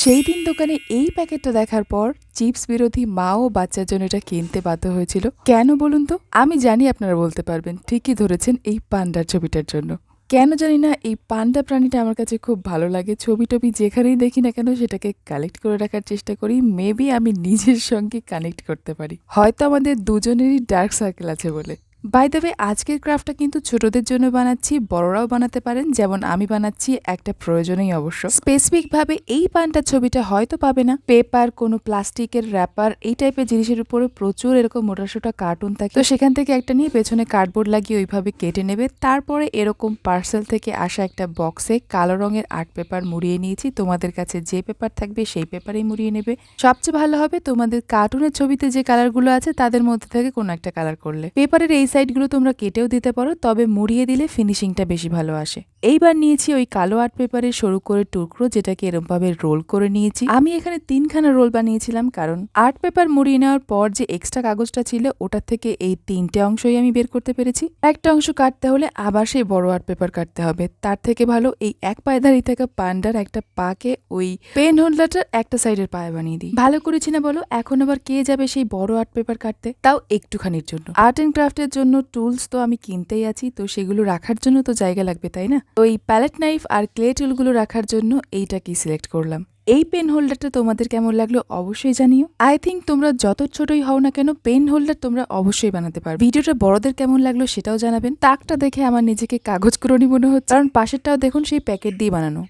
সেই দিন দোকানে এই প্যাকেটটা দেখার পর চিপস বিরোধী মা ও বাচ্চার জন্য এটা কিনতে বাধ্য হয়েছিল। কেন বলুন তো? আমি জানি আপনারা বলতে পারবেন, ঠিকই ধরেছেন, এই পান্ডার ছবিটার জন্য। কেন জানি না এই পান্ডা প্রাণীটা আমার কাছে খুব ভালো লাগে। ছবি টবি যেখানেই দেখি না কেন সেটাকে কালেক্ট করে রাখার চেষ্টা করি। মেবি আমি নিজের সঙ্গে কানেক্ট করতে পারি, হয়তো আমাদের দুজনেরই ডার্ক সার্কেল আছে বলে। বাই দ্য ওয়ে, আজকের ক্রাফটটা কিন্তু ছোটদের জন্য বানাচ্ছি, বড়রাও বানাতে পারেন, যেমন আমি বানাচ্ছি একটা প্রয়োজনেই অবশ্য। স্পেসিফিক ভাবে এই পান্ডার ছবিটা হয়তো পাবে না। পেপার, কোনো প্লাস্টিকের র্যাপার, এই টাইপের জিনিসের উপরে প্রচুর এরকম মোটাসোটা কার্টুন থাকে, তো সেখান থেকে একটা নিয়ে পেছনে কার্ডবোর্ড লাগিয়ে ওইভাবে কেটে নেবে। তারপরে এরকম পার্সেল থেকে আসা একটা বক্সে কালো রঙের আর্ট পেপার মুড়িয়ে নিয়েছি। তোমাদের কাছে যে পেপার থাকবে সেই পেপারেই মুড়িয়ে নেবে। সবচেয়ে ভালো হবে তোমাদের কার্টুনের ছবিতে যে কালারগুলো আছে তাদের মধ্যে থেকে কোনো একটা কালার করলে। পেপারের এই সাইডগুলো তোমরা কেটেও দিতে পারো, তবে মুড়িয়ে দিলে ফিনিশিংটা বেশি ভালো আসে। এইবার নিয়েছি ওই কালো আর্ট পেপারের সরু করে টুকরো, যেটাকে এরমভাবে রোল করে নিয়েছি। আমি এখানে 3খানা রোল বানিয়েছিলাম, কারণ আর্ট পেপার মুড়িয়ে নেওয়ার পর যে এক্সট্রা কাগজটা ছিল ওটার থেকে এই 3টে অংশই আমি বের করতে পেরেছি। একটা অংশ কাটতে হলে আবার সেই বড় আর্ট পেপার কাটতে হবে। তার থেকে ভালো এই এক পায়ে দাঁড়িয়ে থাকা পান্ডার একটা পাকে ওই পেন হোল্ডারটার একটা সাইডের পায়ে বানিয়ে দিই। ভালো করেছি না বলো? এখন আবার কে যাবে সেই বড় আর্ট পেপার কাটতে, তাও একটুখানির জন্য? আর্ট এন্ড ক্রাফটের জন্য টুলস তো আমি কিনতেই আছি, তো সেগুলো রাখার জন্য তো জায়গা লাগবে, তাই না? ওই প্যালেট নাইফ আর ক্লে টুলগুলো রাখার জন্য এইটাকেই সিলেক্ট করলাম। এই পেন হোল্ডারটা তোমাদের কেমন লাগলো অবশ্যই জানিও। আই থিঙ্ক তোমরা যত ছোটই হও না কেন পেন হোল্ডার তোমরা অবশ্যই বানাতে পারবে। ভিডিওটা বড়দের কেমন লাগলো সেটাও জানাবেন। তাকটা দেখে আমার নিজেকে কাগজ কুড়োনি মনে হচ্ছে, কারণ পাশেরটাও দেখুন সেই প্যাকেট দিয়ে বানানো।